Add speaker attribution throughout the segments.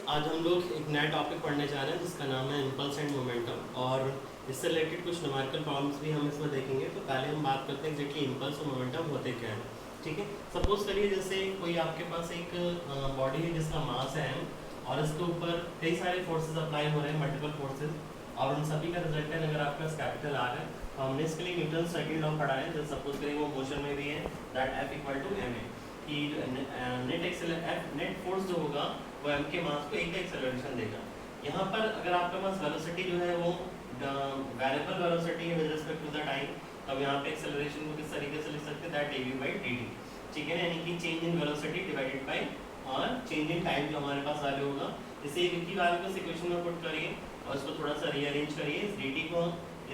Speaker 1: आज हम लोग एक नया टॉपिक पढ़ने जा रहे हैं जिसका नाम है इम्पल्स एंड मोमेंटम, और इससे रिलेटेड कुछ न्यूमेरिकल प्रॉब्लम्स भी हम इसमें देखेंगे। तो पहले हम बात करते हैं एग्जैक्टली इम्पल्स और मोमेंटम होते क्या है। ठीक है, सपोज करिए जैसे कोई आपके पास एक बॉडी है जिसका मास है m, और इसके ऊपर कई सारे फोर्सेज अप्लाई हो रहे हैं, मल्टीपल फोर्सेज, और उन सभी का रिजल्टेंट अगर आपके पास कैपिटल आर है तो हमने इसके लिए न्यूटन सेकंड लॉ पढ़ा है। जैसे सपोज करिए वो मोशन में भी है that F equal to m a, कि नेट फोर्स जो होगा वो m के मास को एक का एक्सेलरेशन देगा। यहाँ पर अगर आपके पास वेलोसिटी जो है वो वेरिएबल वेलोसिटी है with respect to the time, तो हम यहाँ पे एक्सेलरेशन को किस तरीके से लिख सकते हैं, दैट dv/dt। ठीक है ना, यानी कि change in velocity divided by और चेंज इन टाइम जो हमारे पास वैल्यू होगा। इसे v की वैल्यू को इस इक्वेशन में पुट करिए और इसको थोड़ा सा रीअरेंज करिए, इस dt को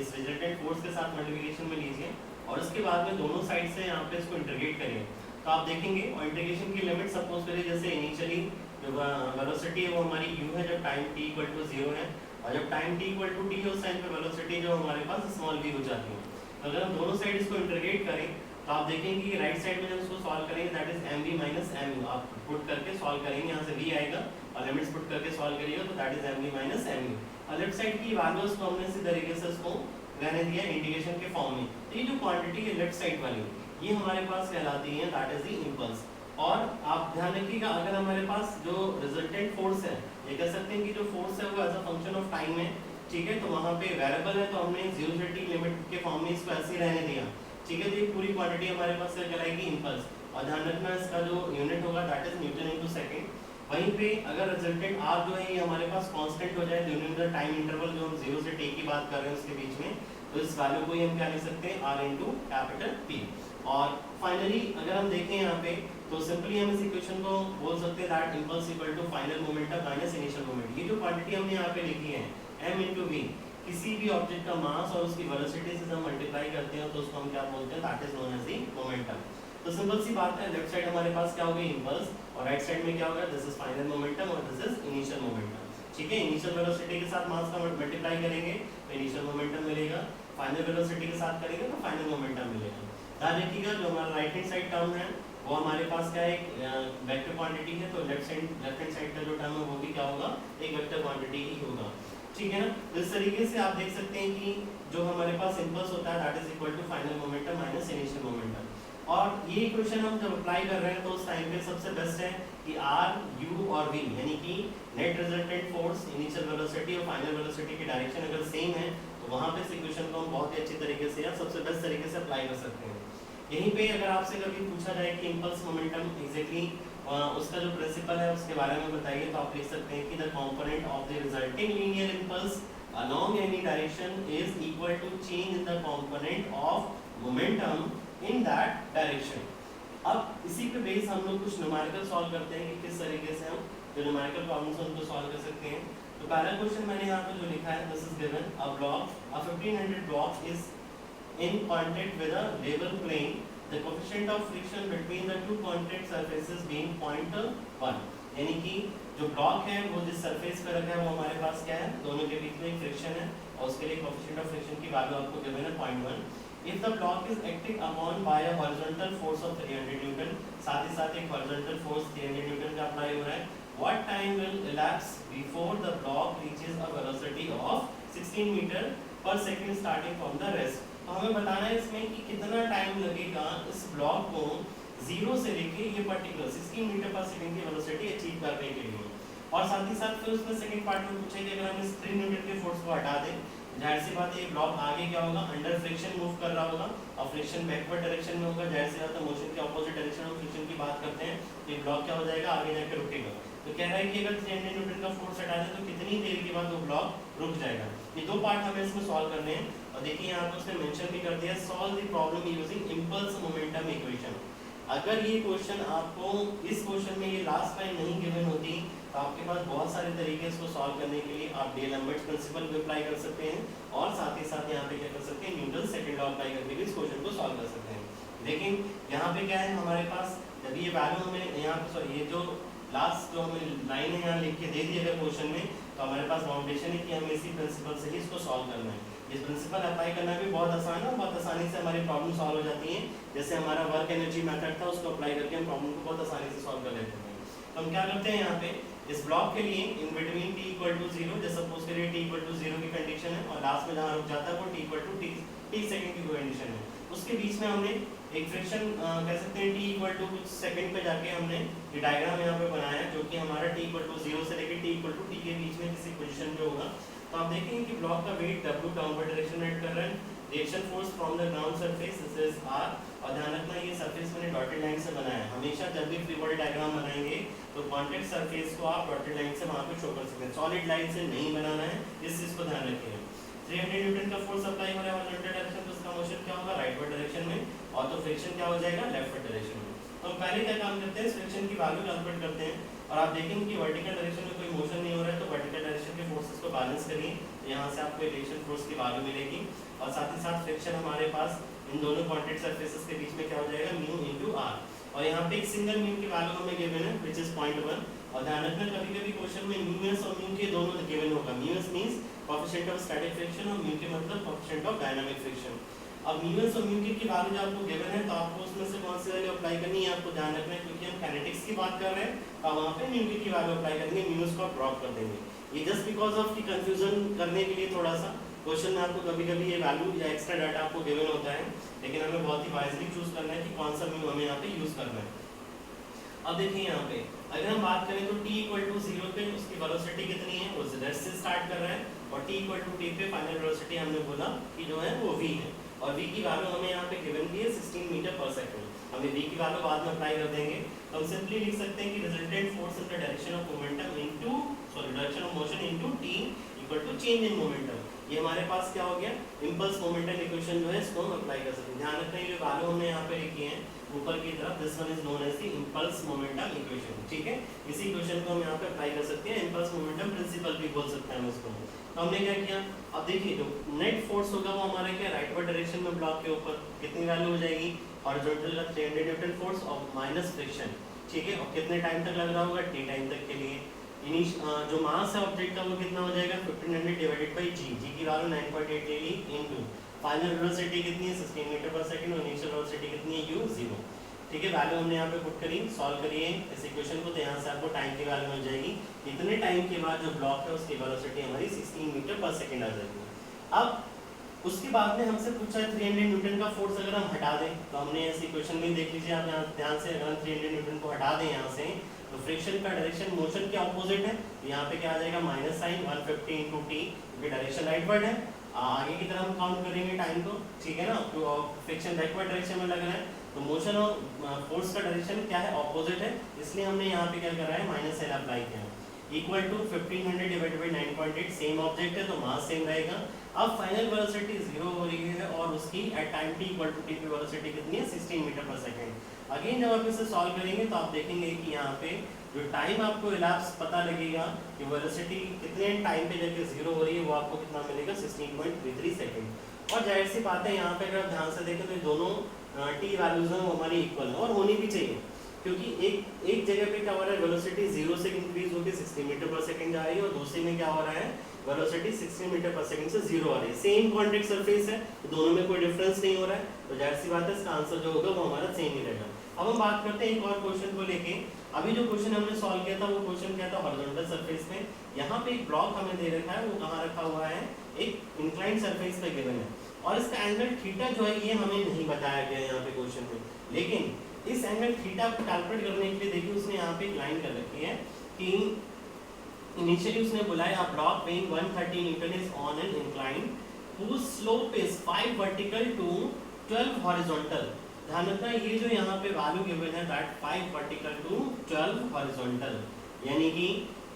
Speaker 1: इस रिजल्टेंट फोर्स के साथ मल्टीप्लिकेशन में लीजिए और उसके बाद में दोनों साइड से यहाँ पे इसको इंटीग्रेट करिए। तो आप देखेंगे और इंटीग्रेशन की लिमिट सपोज करिए जैसे इनिशियली जो वेलोसिटी है वो हमारी u है जब टाइम t इक्वल टू 0 है, और जब time t equal to t है उस टाइम पे वेलोसिटी जो हमारे पास स्मॉल v हो जाती है। तो अगर हम दोनों साइड इसको इंटीग्रेट करें तो आप देखेंगे कि राइट साइड में जब इसको सॉल्व करेंगे that is mv minus mu, आप पुट करके सॉल्व करेंगे, यहाँ से v आएगा और लिमिट्स पुट करके सॉल्व करिएगा तो that is mv minus mu। और लेफ्ट साइड की वैल्यूज को हमने इसी तरीके से इसको रहने दिया इंटीग्रेशन के फॉर्म में। तो ये जो क्वांटिटी है लेफ्ट साइड वाली ये हमारे पास कहलाती है दैट इज द इम्पल्स। और आप ध्यान रखिएगा अगर हमारे पास जो रिजल्टेंट फोर्स है, ये कह सकते हैं कि जो फोर्स है वो as a function of time है, ठीक है, तो वहाँ पे वेरिएबल है तो हमने 0 से t लिमिट के फॉर्म में इसको ऐसे ही रहने दिया। ठीक है, तो ये पूरी क्वांटिटी हमारे पास क्या कहलाएगी, इम्पल्स। और ध्यान रखना इसका जो यूनिट होगा that is Newton into second. वहीं पे अगर रिजल्टेंट r जो है ये हमारे पास कांस्टेंट हो जाए ड्यूरिंग द टाइम इंटरवल जो हम 0 से t की बात कर रहे हैं उसके बीच में, तो इस वैल्यू को ही हम क्या लिख सकते हैं, r इनटू कैपिटल P। और फाइनली अगर हम देखें यहाँ पे तो सिंपली हम इस इक्वेशन को बोल सकते हैं that impulse equal to final momentum minus initial moment. ये जो क्वांटिटी हमने यहाँ पे लिखी है m इनटू v, किसी भी ऑब्जेक्ट का मास और उसकी वेलोसिटी से हम मल्टीप्लाई करते हैं तो उसको हम क्या बोलते हैं, that is known as the momentum. तो सिंपल सी बात है, लेफ्ट साइड हमारे पास क्या होगा, इम्पल्स, और राइट साइड में क्या होगा, दिस इज फाइनल मोमेंटम और दिस इज इनिशियल मोमेंटम। ठीक है, इनिशियल वेलोसिटी के साथ मास का मल्टीप्लाई करेंगे तो इनिशियल मोमेंटम मिलेगा, फाइनल वेलोसिटी के साथ करेंगे तो फाइनल मोमेंटम मिलेगा। ध्यान रखिएगा जो हमारा राइट हैंड साइड टर्म है वो हमारे पास क्या है, एक वेक्टर क्वांटिटी है, तो लेफ्ट हैंड साइड का जो टर्म है वो भी क्या होगा, एक वेक्टर क्वांटिटी ही होगा। ठीक है ना, तो इस तरीके से आप देख सकते हैं कि जो हमारे पास इम्पल्स होता है that is equal to final momentum minus initial momentum. और ये इक्वेशन हम जब अप्लाई कर रहे हैं तो उस टाइम पे सबसे बेस्ट है कि r, u और v यानी कि net resultant force, initial velocity और फाइनल वेलोसिटी की डायरेक्शन अगर सेम है तो वहां पे इस इक्वेशन को हम बहुत ही अच्छी तरीके से या सबसे बेस्ट तरीके से अप्लाई कर सकते हैं। यहीं पे अगर आपसे कभी पूछा जाए कि इम्पल्स मोमेंटम एग्जैक्टली उसका जो प्रिंसिपल है उसके बारे में बताइए, तो आप लिख सकते हैं कि the component of the resulting linear impulse along any direction is equal to change in the component of momentum in that direction। अब इसी पे बेस हम लोग कुछ न्यूमेरिकल सॉल्व करते हैं कि किस तरीके से हम जो न्यूमेरिकल प्रॉब्लम्स हैं उनको सॉल्व कर सकते हैं। तो पहला क्वेश्चन मैंने यहाँ पे जो लिखा है, this is given a block, a 1500 block is in contact with a level plane, the coefficient of friction between the two contact surfaces being 0.1। यानी कि जो ब्लॉक है वो जिस सरफेस पर रखा है वो हमारे पास क्या है, दोनों के बीच में एक फ्रिक्शन है और उसके लिए कोएफिशिएंट ऑफ फ्रिक्शन की वैल्यू आपको गिवन है 0.1। If the block is acting upon by a horizontal force of 300 newton, साथ ही साथ एक हॉरिजॉन्टल फोर्स 300 न्यूटन का अप्लाई हो रहा है, what time will elapse before the block reaches a velocity of 16 metre पर second starting from the rest. तो हमें बताना है इसमें कि कितना टाइम लगेगा इस ब्लॉक को 0 से लेके ये पर्टिकुलर 16 मीटर पर सेकंड की वेलोसिटी अचीव करने के लिए। और साथ ही साथ फिर उसमें सेकंड पार्ट में पूछा कि अगर हम इस 3 न्यूटन के फोर्स को हटा दें, जाहिर सी बात है ये ब्लॉक आगे क्या होगा, अंडर फ्रिक्शन मूव कर रहा होगा और फ्रिक्शन बैकवर्ड डायरेक्शन में होगा, जाहिर सी बात है मोशन के ऑपोजिट डायरेक्शन में फ्रिक्शन की बात करते हैं तो ये ब्लॉक क्या हो जाएगा, आगे जाकर रुकेगा। तो कह रहा है कि अगर 300 न्यूटन का फोर्स हटा दें तो कितनी देर के बाद वो ब्लॉक रुक जाएगा। ये दो पार्ट हमें इसमें सॉल्व करने हैं और देखिए यहाँ पर उसने मेंशन भी कर दिया, solve the problem using impulse momentum equation. अगर ये क्वेश्चन आपको इस क्वेश्चन में ये लास्ट टाइम नहीं गिवन होती तो आपके पास बहुत सारे तरीके इसको सॉल्व करने के लिए आप डे-लैम्बर्ट्स प्रिंसिपल भी अप्लाई कर सकते हैं और साथ ही साथ यहाँ पे क्या कर सकते हैं, न्यूटन सेकंड लॉ अप्लाई करके भी इस क्वेश्चन को सॉल्व कर सकते हैं। लेकिन यहाँ पे क्या है हमारे पास, जब ये वैल्यू हमें यहाँ पे सॉरी ये जो लास्ट जो हमें लाइन है यहाँ लिख के दे दी अगर क्वेश्चन में, तो हमारे पास फाउंडेशन है कि हमें इसी प्रिंसिपल से ही इसको सॉल्व करना है। इस प्रिंसिपल अप्लाई करना भी बहुत आसान है, बहुत आसानी से हमारी प्रॉब्लम सॉल्व हो जाती है। जैसे हमारा वर्क एनर्जी मेथड था उसको अप्लाई करके हम प्रॉब्लम को बहुत आसानी से सॉल्व कर लेते हैं। तो हम क्या करते हैं यहाँ पे इस ब्लॉक के लिए in between t equal to 0, जैसे सपोज करिए t इक्वल टू 0 की कंडीशन है और लास्ट में जहां रुक जाता है वो t equal to t second की कंडीशन है, उसके बीच में हमने एक फ्रिक्शन कह सकते हैं t इक्वल टू कुछ सेकंड पे जाके हमने ये डायग्राम यहाँ पे बनाया है, जो कि हमारा t इक्वल टू 0 से लेकर t इक्वल टू t के बीच में किसी पोजीशन पे होगा। तो आप देखेंगे कि ब्लॉक का वेट w डाउनवर्ड डायरेक्शन में एक्ट कर रहा है, reaction force from the ground surface this is r, और ध्यान रखना ये सरफेस मैंने डॉटेड लाइन से बनाया है। हमेशा जब भी फ्री बॉडी डायग्राम बनाएंगे तो कॉन्टैक्ट सरफेस को आप डॉटेड लाइन से वहां पे शो कर सकते हैं, सॉलिड लाइन से नहीं बनाना है, इस चीज को ध्यान रखिएगा। 300 न्यूटन का फोर्स अप्लाई हो रहा है हॉरिजॉन्टल डायरेक्शन, तो उसका मोशन क्या होगा, राइटवर्ड डायरेक्शन में, और तो फ्रिक्शन क्या हो जाएगा, लेफ्टवर्ड डायरेक्शन में। तो हम पहले क्या काम करते हैं, फ्रिक्शन की वैल्यू कैलकुलेट करते हैं, और आप देखेंगे कि वर्टिकल डायरेक्शन में कोई मोशन नहीं हो रहा है तो वर्टिकल डायरेक्शन के फोर्सेस को बैलेंस करिए, यहाँ से आपको रिएक्शन फोर्स की वैल्यू मिलेगी, और साथ ही साथ फ्रिक्शन हमारे पास इन दोनों कॉन्टैक्ट सरफेसेस के बीच में क्या हो जाएगा, म्यू इनटू आर, और यहाँ पे एक सिंगल म्यू की वैल्यू हमें गिवन है व्हिच इज 0.1, और ध्यान रखना कभी-कभी क्वेश्चन में म्यू एस और म्यू के दोनों गिवन होगा, mu S means coefficient of static friction और म्यू के मतलब कोएफिशिएंट ऑफ डायनामिक फ्रिक्शन। अब म्यू एस और म्यू के की वैल्यू जब आपको गिवन है तो आपको उसमें से कौन सी वैल्यू अप्लाई करनी है आपको ध्यान रखना है, क्योंकि हम काइनेटिक्स की बात कर रहे हैं, तो वहां पे म्यू की वैल्यू अप्लाई करेंगे, म्यू एस को ड्रॉप कर देंगे। ये जस्ट बिकॉज ऑफ की कंफ्यूजन करने के लिए थोड़ा सा क्वेश्चन में आपको कभी-कभी ये वैल्यू या एक्स्ट्रा डाटा आपको गिवन होता है, लेकिन हमें बहुत ही वाइजली चूज करना है कि कौन सा म्यू हमें यहाँ पे यूज करना है। अब देखिए यहाँ पे अगर हम बात करें तो t इक्वल टू 0 पे उसकी वेलोसिटी कितनी है, वो z से स्टार्ट कर रहा है, और t इक्वल टू t पे फाइनल वेलोसिटी हमने बोला कि जो है वो v है, और v की वैल्यू हमें यहाँ पे गिवन की है 16 मीटर पर सेकंड। हमें v की वैल्यू बाद में अप्लाई कर देंगे, तो हम सिंपली लिख सकते हैं कि resultant force in the direction of momentum into direction of motion into t equal to change in momentum. ये हमारे पास क्या हो गया, इंपल्स मोमेंटम इक्वेशन जो है इसको हम अप्लाई कर सकते हैं। ध्यान रखना ये वैल्यू हमने यहाँ पे लिखी है ऊपर की तरफ, this one is known as the impulse momentum equation, ठीक है। इसी इक्वेशन को हम यहाँ पे अप्लाई कर सकते हैं, इंपल्स मोमेंटम प्रिंसिपल भी बोल सकते हैं हम इसको। तो हमने क्या किया, अब देखिए जो नेट फोर्स होगा वो हमारा क्या, राइटवर्ड डायरेक्शन में ब्लॉक के ऊपर कितनी वैल्यू हो जाएगी, हॉरिजॉन्टल का 300 न्यूटन फोर्स और माइनस फ्रिक्शन, ठीक है, और कितने टाइम तक लग रहा होगा, t टाइम तक के लिए। जो मास है ऑब्जेक्ट का वो कितना हो जाएगा, 1500 डिवाइडेड बाय g, g की वैल्यू 9.8 ले ली, इनटू फाइनल वेलोसिटी कितनी है 16 मीटर पर सेकंड, और इनिशियल वेलोसिटी कितनी है u 0, ठीक है। वैल्यू हमने यहाँ पे पुट करी, सॉल्व करिए इस इक्वेशन को, तो यहाँ से आपको टाइम की वैल्यू मिल जाएगी, इतने टाइम के बाद जो ब्लॉक है उसकी वेलोसिटी हमारी 16 मीटर पर सेकंड आ जाएगी। अब उसके बाद में हमसे पूछा है 300 न्यूटन का फोर्स अगर हम हटा दें, तो हमने ऐसी इक्वेशन में देख लीजिए आप यहाँ ध्यान से, अगर हम 300 न्यूटन को हटा दें यहाँ से, तो फ्रिक्शन का डायरेक्शन मोशन के ऑपोजिट है, यहाँ पे क्या आ जाएगा माइनस साइन 150 इनटू टी, क्योंकि डायरेक्शन राइटवर्ड है, आगे की तरफ हम काउंट करेंगे टाइम को, ठीक है ना, तो फ्रिक्शन बैकवर्ड डायरेक्शन में लग रहा है, तो मोशन और फोर्स का डायरेक्शन क्या है, ऑपोजिट है, इसलिए हमने यहाँ पे क्या कर रहा है माइनस साइन अप्लाई किया, equal to 1500 divided by 9.8, same object है तो मास सेम रहेगा। अब फाइनल वेलोसिटी 0 हो रही है और उसकी at time t equal to t पे वेलोसिटी कितनी है 16 मीटर पर सेकंड। अगेन जब आप इसे सॉल्व करेंगे तो आप देखेंगे कि यहाँ पे जो टाइम आपको इलाप्स पता लगेगा कि वेलोसिटी कितने टाइम पे जाके 0 हो रही है, वो आपको कितना मिलेगा 16.33 सेकंड। और जाहिर सी बात है यहाँ पे अगर आप ध्यान से देखें तो दोनों t वैल्यूज हैं वो हमारी इक्वल है और होनी भी चाहिए, क्योंकि एक जगह पे क्या हो रहा है वेलोसिटी 0 से इंक्रीज होकर 60 मीटर पर सेकंड जा रही है और दूसरी में क्या हो रहा है वेलोसिटी 60 मीटर पर सेकंड से 0 आ रही है, सेम कॉन्टैक्ट सरफेस है, दोनों में कोई डिफरेंस नहीं हो रहा है, तो जाहिर सी बात है इसका आंसर जो होगा वो हमारा सेम ही रहेगा। अब हम बात करते हैं एक और क्वेश्चन को लेके। अभी जो क्वेश्चन हमने सॉल्व किया था वो क्वेश्चन क्या था, हॉरिजॉन्टल सरफेस में, यहाँ पे एक ब्लॉक हमें दे रखा है, वो कहाँ रखा हुआ है, एक इंक्लाइंड सरफेस पे गिवन है, और इसका एंगल थीटा जो है ये हमें नहीं बताया गया यहाँ पे क्वेश्चन में, लेकिन इस एंगल थीटा को कैलकुलेट करने के लिए देखिए उसने यहाँ पे एक लाइन कर रखी है कि इनिशियली उसने बोला है a block weighing 130 Newton is on an incline whose slope is 5 vertical to 12 horizontal। ध्यान रखना ये जो यहाँ पे वैल्यू गिवन है दैट 5 vertical to 12 horizontal, यानी कि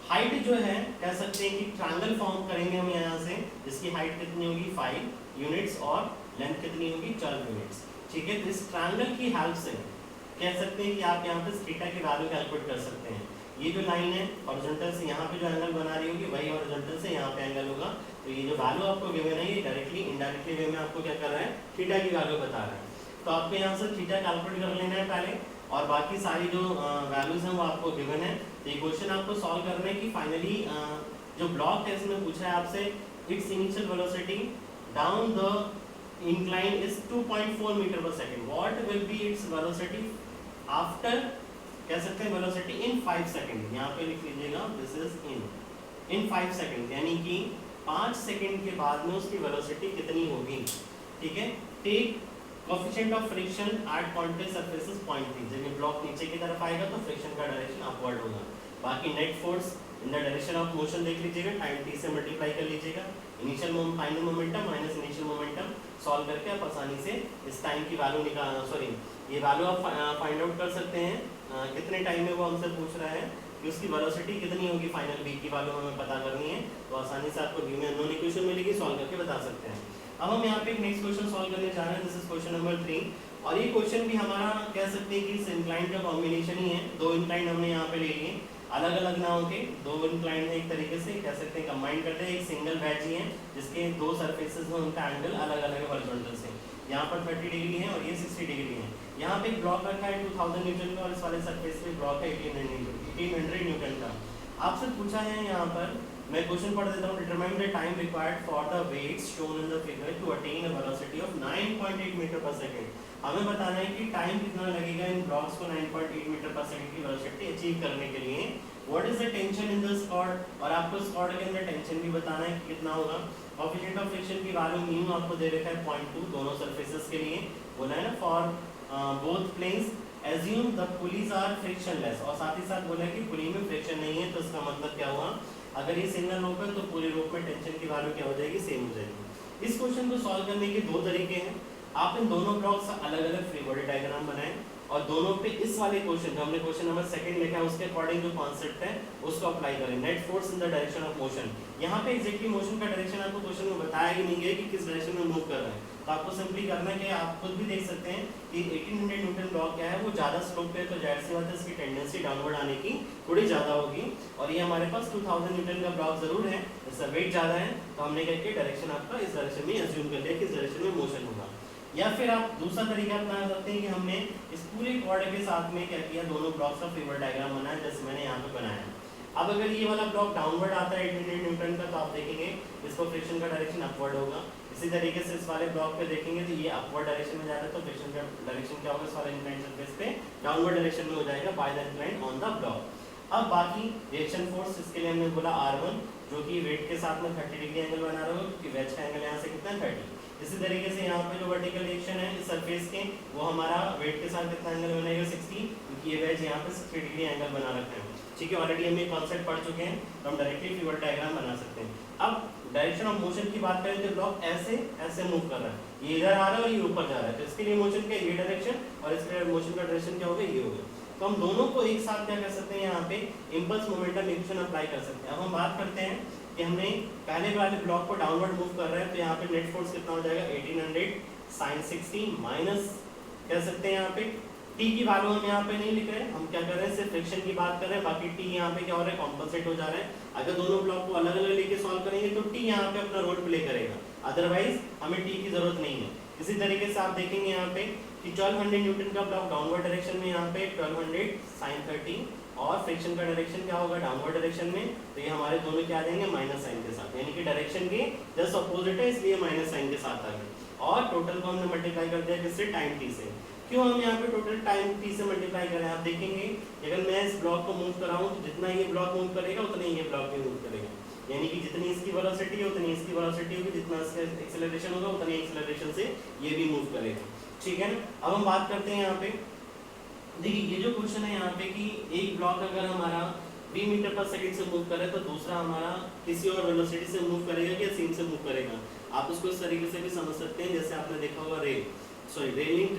Speaker 1: हाइट जो है कह सकते हैं कि ट्रायंगल फॉर्म करेंगे हम यहाँ से, जिसकी हाइट कितनी होगी 5 यूनिट्स और लेंथ कितनी होगी 12 यूनिट्स, ठीक है। तो इस ट्रायंगल की हेल्प से कह सकते हैं कि आप यहाँ पे थीटा की वैल्यू कैलकुलेट कर सकते हैं। ये जो लाइन है हॉरिजॉन्टल से यहाँ पे जो एंगल बना रही होगी वही हॉरिजॉन्टल से यहाँ पे एंगल होगा, तो ये जो वैल्यू आपको गिवन है ये डायरेक्टली इनडायरेक्टली वे में आपको क्या कर रहा है थीटा की वैल्यू बता रहा है। तो आपको यहाँ से थीटा कैलकुलेट कर लेना है पहले, और बाकी सारी जो वैल्यूज हैं वो आपको गिवन है। तो ये क्वेश्चन आपको सॉल्व करना है कि फाइनली जो ब्लॉक है इसमें पूछा है आपसे it's initial velocity down the incline is 2.4 meter per second, what will be its velocity after कह सकते हैं वेलोसिटी इन 5 सेकंड, यहाँ पे लिख लीजिएगा दिस इज इन 5 सेकंड, यानी कि 5 सेकंड के बाद में उसकी वेलोसिटी कितनी होगी। ठीक है, take coefficient of friction at contact surfaces 0.3, जब ये ब्लॉक नीचे की तरफ आएगा तो फ्रिक्शन का डायरेक्शन अपवर्ड होगा। बाकी net force in the direction of motion देख लीजिएगा, टाइम t से मल्टीप्लाई कर लीजिएगा, initial final momentum minus initial momentum solve करके आप आसानी से इस टाइम की वैल्यू निकाल ये वैल्यू आप फाइंड आउट कर सकते हैं। कितने टाइम में वो हमसे पूछ रहा है कि उसकी वेलोसिटी कितनी होगी, फाइनल v की वैल्यू हमें पता करनी है, तो आसानी से आपको v में अननोन इक्वेशन मिलेगी, सॉल्व करके बता सकते हैं। अब हम यहाँ पे एक नेक्स्ट क्वेश्चन सॉल्व करने जा रहे हैं, दिस इज क्वेश्चन नंबर 3, और ये क्वेश्चन भी हमारा कह सकते हैं कि इस इंक्लाइन का कॉम्बिनेशन ही है, दो इंक्लाइन हमने यहाँ पे ले लिए, अलग अलग ना होके दो इंक्लाइन है, एक तरीके से कह सकते हैं कंबाइन करते हैं, एक सिंगल वेज ही है जिसके दो सरफेसेस में उनका एंगल अलग अलग है हॉरिजॉन्टल से, यहाँ पर 30 डिग्री है और ये 60 डिग्री है। यहाँ पे एक ब्लॉक रखा है 2000 न्यूटन का और इस वाले सरफेस पे ब्लॉक है 1800 न्यूटन का। आपसे पूछा है यहाँ पर, मैं क्वेश्चन पढ़ देता हूँ, determine the time required for the weights shown in the figure to attain a velocity of 9.8 metre पर सेकंड। हमें बताना है कि टाइम कितना लगेगा इन ब्लॉक्स को 9.8 मीटर पर सेकंड की वेलोसिटी अचीव करने के लिए। What is the tension in the cord, और आपको स्कॉर्ड के अंदर टेंशन भी बताना है कि कितना होगा। कोएफिशिएंट ऑफ फ्रिक्शन की वैल्यू मीन आपको दे रखा है 0.2 दोनों सरफेसेस के लिए, बोला है ना for both planes assume the pulleys are frictionless, और साथ ही साथ बोला है कि पुली में फ्रिक्शन नहीं है, तो इसका मतलब क्या हुआ, अगर ये सिंगल रोप है तो पूरे रोप में टेंशन की वैल्यू क्या हो जाएगी, सेम हो जाएगी। इस क्वेश्चन को सॉल्व करने के दो तरीके हैं, आप इन दोनों ब्लॉक्स का अलग अलग फ्री बॉडी डायग्राम बनाएं और दोनों पे इस वाले क्वेश्चन जो हमने क्वेश्चन नंबर 2 लिखा है उसके अकॉर्डिंग जो कॉन्सेप्ट है उसको अप्लाई करें। Net force in the direction of motion, यहाँ पे एग्जैक्टली मोशन का डायरेक्शन आपको क्वेश्चन में बताया ही नहीं गया कि किस डायरेक्शन में मूव कर रहे हैं, तो आपको सिंपली करना है कि आप खुद भी देख सकते हैं कि 1800 न्यूटन ब्लॉक क्या है, वो ज्यादा स्लोप पे है, तो जाहिर सी बात है इसकी टेंडेंसी डाउनवर्ड आने की थोड़ी ज्यादा होगी, और ये हमारे पास 2000 न्यूटन का ब्लॉक जरूर है, इसका वेट ज्यादा है, तो हमने करके डायरेक्शन आपका इस डायरेक्शन में अज्यूम कर लिया कि इस डायरेक्शन में मोशन होगा। या फिर आप दूसरा तरीका अपना सकते हैं कि हमने इस पूरे क्वाड के साथ में क्या किया, दोनों ब्लॉक्स का फेवर डायग्राम बनाया जैसे मैंने यहाँ पे बनाया। अब अगर ये वाला ब्लॉक डाउनवर्ड आता है 1800 न्यूटन का, तो आप देखेंगे इसको फ्रिक्शन का डायरेक्शन अपवर्ड होगा। इसी तरीके से इस वाले ब्लॉक पे देखेंगे तो ये अपवर्ड डायरेक्शन में जा रहा है, तो फ्रिक्शन का डायरेक्शन क्या होगा, इस वाले इंक्लाइन सरफेस पे डाउनवर्ड डायरेक्शन में हो जाएगा by the incline on the block. अब बाकी रिएक्शन फोर्स, इसके लिए हमने बोला R1 जो कि वेट के साथ में 30 डिग्री एंगल बना रहा होगा, क्योंकि वेज का एंगल यहाँ से कितना है 30। इसी तरीके से यहाँ पे जो वर्टिकल रिएक्शन है इस सरफेस के, वो हमारा वेट के साथ कितना एंगल बनेगा 60, क्योंकि ये वेज यहाँ पे 60 डिग्री एंगल बना रखा है। ठीक है, ऑलरेडी हम ये कॉन्सेप्ट पढ़ चुके हैं, तो हम डायरेक्टली फिगर डायग्राम बना सकते हैं। अब डायरेक्शन ऑफ मोशन की बात करें तो ब्लॉक ऐसे ऐसे मूव कर रहा है, ये इधर आ रहा है और ये ऊपर जा रहा है, तो इसके लिए मोशन का ये डायरेक्शन और इसके मोशन का डायरेक्शन क्या होगा, ये होगा। तो हम दोनों को एक साथ क्या कर सकते हैं, यहाँ पे इंपल्स मोमेंटम इक्वेशन अप्लाई कर सकते हैं। अब हम बात करते हैं कि हमने पहले वाले ब्लॉक को डाउनवर्ड मूव कर रहे हैं, तो यहाँ पे नेट फोर्स कितना हो जाएगा 1800 sin 60 माइनस कह सकते हैं यहाँ पे t की वैल्यू हम यहाँ पे नहीं लिख रहे हैं, हम क्या कर रहे हैं सिर्फ फ्रिक्शन की बात कर रहे हैं, बाकी t यहाँ पे क्या हो रहा है कॉम्पनसेट हो जा रहा है। अगर दोनों ब्लॉक को अलग अलग लेके सॉल्व करेंगे तो t यहाँ पे अपना रोल प्ले करेगा, अदरवाइज हमें t की जरूरत नहीं है। इसी तरीके से आप देखेंगे यहाँ पे कि 1200 न्यूटन का ब्लॉक डाउनवर्ड डायरेक्शन में, यहाँ पे 1200 sin 30 और फ्रिक्शन का डायरेक्शन क्या होगा डाउनवर्ड डायरेक्शन में, तो ये हमारे दोनों क्या आ जाएंगे माइनस साइन के साथ, यानी कि डायरेक्शन के जस्ट अपोजिट है इसलिए माइनस साइन के साथ आ गए। और टोटल को हमने मल्टीप्लाई कर दिया किससे, टाइम t से। क्यों हम यहाँ पे टोटल टाइम t से मल्टीप्लाई कर रहे हैं, आप देखेंगे अगर मैं इस ब्लॉक को मूव कर रहा हूँ तो जितना ये ब्लॉक मूव करेगा उतना ही ये ब्लॉक भी मूव करेगा, यानी कि जितनी इसकी वेलोसिटी है उतनी इसकी वेलोसिटी होगी, जितना इसका एक्सेलरेशन होगा उतनी एक्सेलरेशन से ये भी मूव करेगा। ठीक है ना, अब हम बात करते हैं यहाँ पे, देखिए ये जो क्वेश्चन है यहाँ पे कि एक ब्लॉक अगर हमारा 20 मीटर पर सेकंड से मूव करे तो दूसरा हमारा किसी और वेलोसिटी से मूव करेगा या सेम से मूव करेगा। आप उसको इस तरीके से भी समझ सकते हैं, जैसे आपने देखा होगा रेलिंग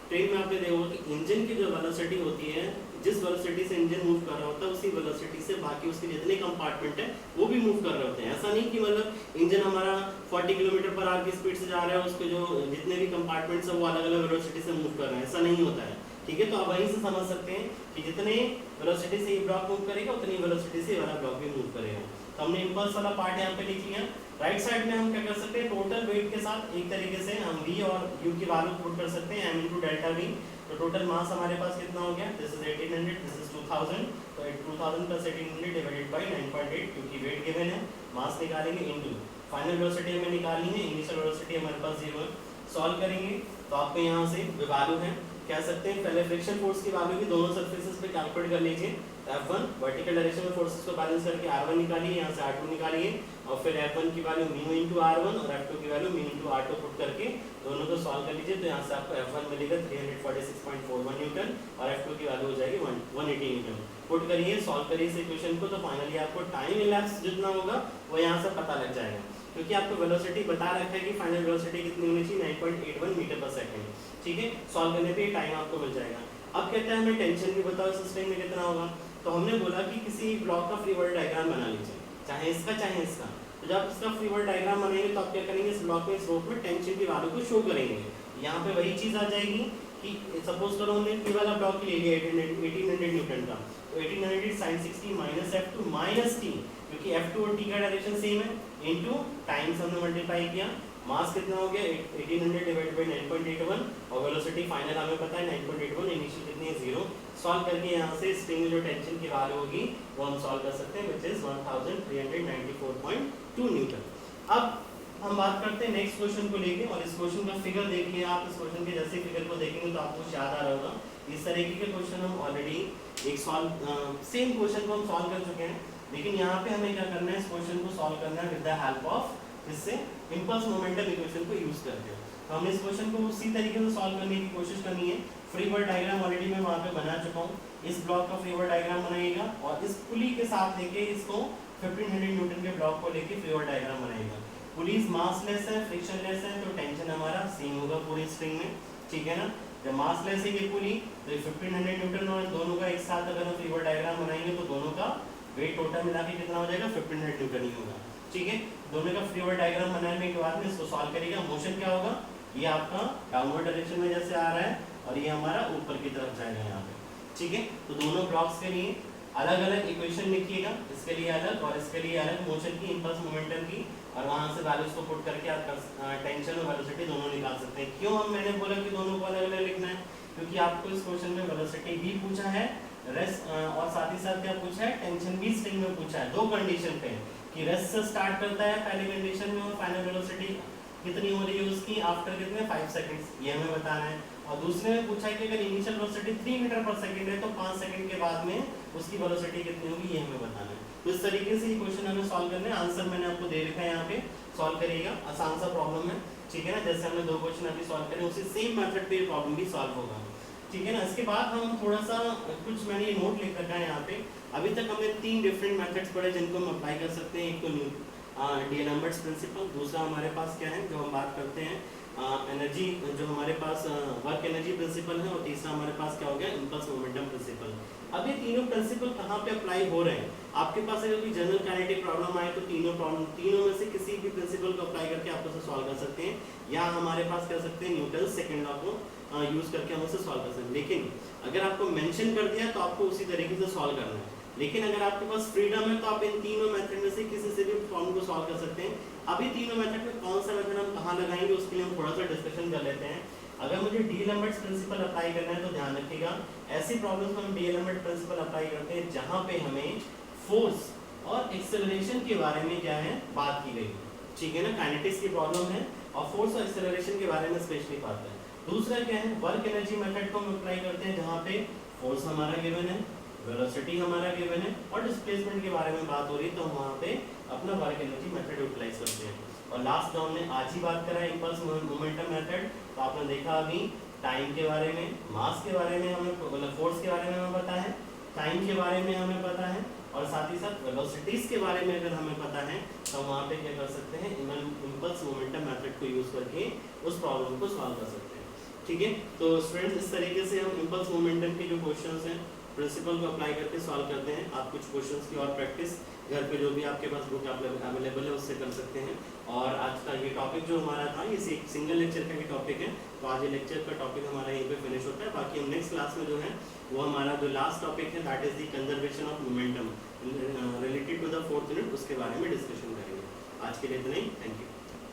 Speaker 1: ट्रेन में आपने देखा होगा कि इंजन की जो वेलोसिटी होती है, जिस वेलोसिटी से इंजन मूव कर रहा होता है उसी वेलोसिटी से बाकी उसके जितने कंपार्टमेंट है वो भी मूव कर रहे होते हैं। ऐसा नहीं कि मतलब इंजन हमारा 40 किलोमीटर पर आवर की स्पीड से जा रहा है, उसके जो जितने भी कंपार्टमेंट्स है वो अलग अलग वेलोसिटी से मूव कर रहे हैं, ऐसा नहीं होता है। ठीक है, तो आप वहीं से समझ सकते हैं कि जितने वेलोसिटी से ये ब्लॉक मूव करेगा उतनी वेलोसिटी से ये वाला ब्लॉक भी मूव करेगा। तो हमने इंपल्स वाला पार्ट यहाँ पे लिख लिया। राइट साइड में हम क्या कर सकते हैं, टोटल वेट के साथ एक तरीके से हम v और u की वैल्यू पुट कर सकते हैं m into डेल्टा v। तो टोटल मास हमारे पास कितना हो गया, दिस इज 1800, दिस इज 2000, तो 2000 प्लस 1800 डिवाइडेड बाय 9.8, क्योंकि वेट गिवन है, मास निकालेंगे इनटू फाइनल वेलोसिटी हमें निकालनी है, इनिशियल वेलोसिटी हमारे पास 0 है। सॉल्व करेंगे तो आपको यहाँ से वैल्यू है कह सकते हैं पहले फ्रिक्शन फोर्स की वैल्यू की दोनों सरफेसेस पे कैलकुलेट कर लीजिए। F1 वर्टिकल डायरेक्शन में फोर्सेस को बैलेंस करके R1 निकालिए, यहाँ से R2 निकालिए और फिर F1 की वैल्यू म्यू इनटू R1 और F2 की value mu into R2 put करके दोनों को सॉल्व कर लीजिए। तो यहाँ से आपको F1 मिलेगा 346.41 न्यूटन और F2 की वैल्यू हो जाएगी 180 न्यूटन। पुट करिए, सॉल्व करिए इस इक्वेशन को, तो फाइनली आपको टाइम इलैप्स जितना होगा वो यहाँ से पता लग जाएगा, क्योंकि आपको वेलोसिटी बता रखा है कि फाइनल वेलोसिटी कितनी होनी चाहिए 9.81 मीटर पर सेकंड। ठीक है, सॉल्व करने पे टाइम आपको मिल जाएगा। अब कहते हैं हमें टेंशन भी बताओ सिस्टम में कितना होगा। तो हमने बोला कि किसी ब्लॉक का फ्री बॉडी डायग्राम बना लीजिए, चाहे इसका चाहे इसका। तो जब इसका फ्री बॉडी डायग्राम बनाएंगे तो आप क्या करेंगे, इस ब्लॉक में इस रोप में टेंशन की वैल्यू को शो करेंगे। यहाँ पे वही चीज आ जाएगी कि सपोज करो हमने पी वाला ब्लॉक ले लिया 1800 न्यूटन का, तो 1800 sin 60 minus F2 minus T, क्योंकि F2 और T का डायरेक्शन सेम है, इनटू टाइम्स हमने मल्टीप्लाई किया। मास कितना हो गया 1800 डिवाइडेड बाय 9.81 और वेलोसिटी फाइनल हमें पता है 9.81, इनिशियल कितनी है 0। सॉल्व करके यहाँ से स्ट्रिंग में जो टेंशन की वैल्यू होगी वो हम सॉल्व कर सकते हैं, व्हिच इज 1394.2 न्यूटन। अब हम बात करते हैं नेक्स्ट क्वेश्चन को लेके, और इस क्वेश्चन का फिगर देखिए आप। इस क्वेश्चन के जैसे फिगर को देखेंगे तो आपको याद आ रहा होगा, इस तरीके के क्वेश्चन हम ऑलरेडी एक सेम क्वेश्चन को हम सॉल्व कर चुके हैं, लेकिन यहाँ पे हमें क्या करना है, इस क्वेश्चन को सॉल्व करना है विद द हेल्प ऑफ इससे इंपल्स मोमेंटम इक्वेशन को यूज करके। तो हमने इस क्वेश्चन को उसी तरीके से सॉल्व करने की कोशिश करनी है। फ्री बॉडी डायग्राम ऑलरेडी मैं वहाँ पे बना चुका हूँ, इस ब्लॉक का फ्री बॉडी डायग्राम बनाइएगा और इस पुली के साथ लेके इसको 1500 न्यूटन के ब्लॉक को लेके फ्री बॉडी डायग्राम बनाइएगा। पुली मासलेस है, फ्रिक्शनलेस है, तो टेंशन हमारा सेम होगा पूरी स्ट्रिंग में, ठीक है ना। जब मासलेस है ये पुली तो 1500 न्यूटन और दोनों का एक साथ अगर हम फ्री बॉडी डायग्राम बनाएंगे तो दोनों का वेट टोटल मिला के कितना हो जाएगा 1500 न्यूटन ही होगा, ठीक है। दोनों का फ्री बॉडी डायग्राम बनाने के बाद में इसको सॉल्व करेगा। मोशन क्या होगा, ये आपका डाउनवर्ड डायरेक्शन में जैसे आ रहा है और ये हमारा ऊपर की तरफ जाएगा यहाँ पे, ठीक है। तो दोनों ब्लॉक्स के लिए अलग अलग इक्वेशन लिखिएगा, इसके लिए अलग और इसके लिए अलग, मोशन की, इंपल्स मोमेंटम की, और वहाँ से वैल्यूज को पुट करके आप टेंशन और वेलोसिटी दोनों निकाल सकते हैं। क्यों हम मैंने बोला कि दोनों को अलग अलग लिखना है, क्योंकि आपको इस क्वेश्चन में वेलोसिटी भी पूछा है, रेस्ट और साथ ही साथ क्या पूछा है, टेंशन भी स्ट्रिंग में पूछा है। दो कंडीशन पे कि रेस्ट से स्टार्ट करता है पहले कंडीशन में और फाइनल वेलोसिटी कितनी हो रही है उसकी आफ्टर कितने 5 सेकंड्स, ये हमें बताना है। और दूसरे में पूछा है कि अगर इनिशियल वेलोसिटी 3 मीटर पर सेकंड है तो 5 सेकंड के बाद में उसकी वेलोसिटी कितनी होगी, ये हमें बताना है। तो इस तरीके से ये क्वेश्चन हमें सॉल्व करना है। आंसर मैंने आपको दे रखा है, यहाँ पे सॉल्व करिएगा, आसान सा प्रॉब्लम है, ठीक है ना। जैसे हमने दो क्वेश्चन अभी सॉल्व करे उसी सेम मेथड पे ये प्रॉब्लम भी सॉल्व होगा, ठीक है ना। इसके बाद हम थोड़ा सा कुछ मैंने ये नोट लिख रखा है यहाँ पे। अभी तक हमने 3 डिफरेंट मेथड्स पढ़े जिनको हम अप्लाई कर सकते हैं। एक तो डीएलएम्बर्ट्स प्रिंसिपल, दूसरा हमारे पास क्या है जो हम बात करते हैं एनर्जी, जो हमारे पास वर्क एनर्जी प्रिंसिपल है, और तीसरा हमारे पास क्या हो गया इंपल्स मोमेंटम प्रिंसिपल। अब ये तीनों प्रिंसिपल कहाँ पे अप्लाई हो रहे हैं, आपके पास अगर कोई जनरल काइनेटिक प्रॉब्लम आए तो तीनों में से किसी भी प्रिंसिपल को अप्लाई करके आप उसे सॉल्व कर सकते हैं, या हमारे पास कह सकते हैं न्यूटन सेकंड लॉ को यूज करके हम उसे सॉल्व कर सकते हैं। लेकिन अगर आपको मेंशन कर दिया तो आपको उसी तरीके से सॉल्व करना है। लेकिन अगर आपके पास फ्रीडम है तो आप इन तीनों मेथड में से किसी से भी प्रॉब्लम को सॉल्व कर सकते हैं। अभी तीनों मेथड में कौन सा मेथड हम कहाँ लगाएंगे उसके लिए हम थोड़ा सा डिस्कशन कर लेते हैं। अगर मुझे डीएलएम्बर्ट्स प्रिंसिपल अप्लाई करना है तो ध्यान रखिएगा, ऐसी प्रॉब्लम्स में हम डीएलएम्बर्ट प्रिंसिपल अप्लाई करते हैं जहाँ पे हमें फोर्स और एक्सेलरेशन के बारे में क्या है बात की गई, ठीक है ना। काइनेटिक्स की प्रॉब्लम है और फोर्स और एक्सेलरेशन के बारे में स्पेशली बात है। दूसरा क्या है, वर्क एनर्जी मेथड को हम अप्लाई करते हैं जहाँ पे फोर्स हमारा गिवन है, वेलोसिटी हमारा गिवन है और डिस्प्लेसमेंट के बारे में बात हो रही है, तो हम वहाँ पे अपना वर्क एनर्जी मेथड यूटिलाइज करते हैं। और लास्ट जो हमने आज ही बात करा है इंपल्स मोमेंटम मेथड, तो आपने देखा अभी टाइम के बारे में, मास के बारे में हमें, मतलब फोर्स के बारे में हमें पता है, टाइम के बारे में हमें पता है, और साथ ही साथ वेलोसिटीज के बारे में अगर हमें पता है तो वहाँ पे क्या कर सकते हैं, इंपल्स मोमेंटम मेथड को यूज करके उस प्रॉब्लम को सॉल्व कर सकते हैं, ठीक है। तो स्टूडेंट्स इस तरीके से हम इंपल्स मोमेंटम के जो क्वेश्चंस हैं प्रिंसिपल को अप्लाई करके सॉल्व करते हैं। आप कुछ क्वेश्चंस की और प्रैक्टिस घर पे जो भी आपके पास बुक अवेलेबल है उससे कर सकते हैं। और आज का ये टॉपिक जो हमारा था ये सिंगल लेक्चर का ही टॉपिक है, तो आज ये लेक्चर का टॉपिक हमारा यहीं पे फिनिश होता है। बाकी हम नेक्स्ट क्लास में जो है वो हमारा जो लास्ट टॉपिक है that is the conservation of momentum related to the 4th unit, उसके बारे में डिस्कशन करेंगे। आज के लिए इतना ही, थैंक यू।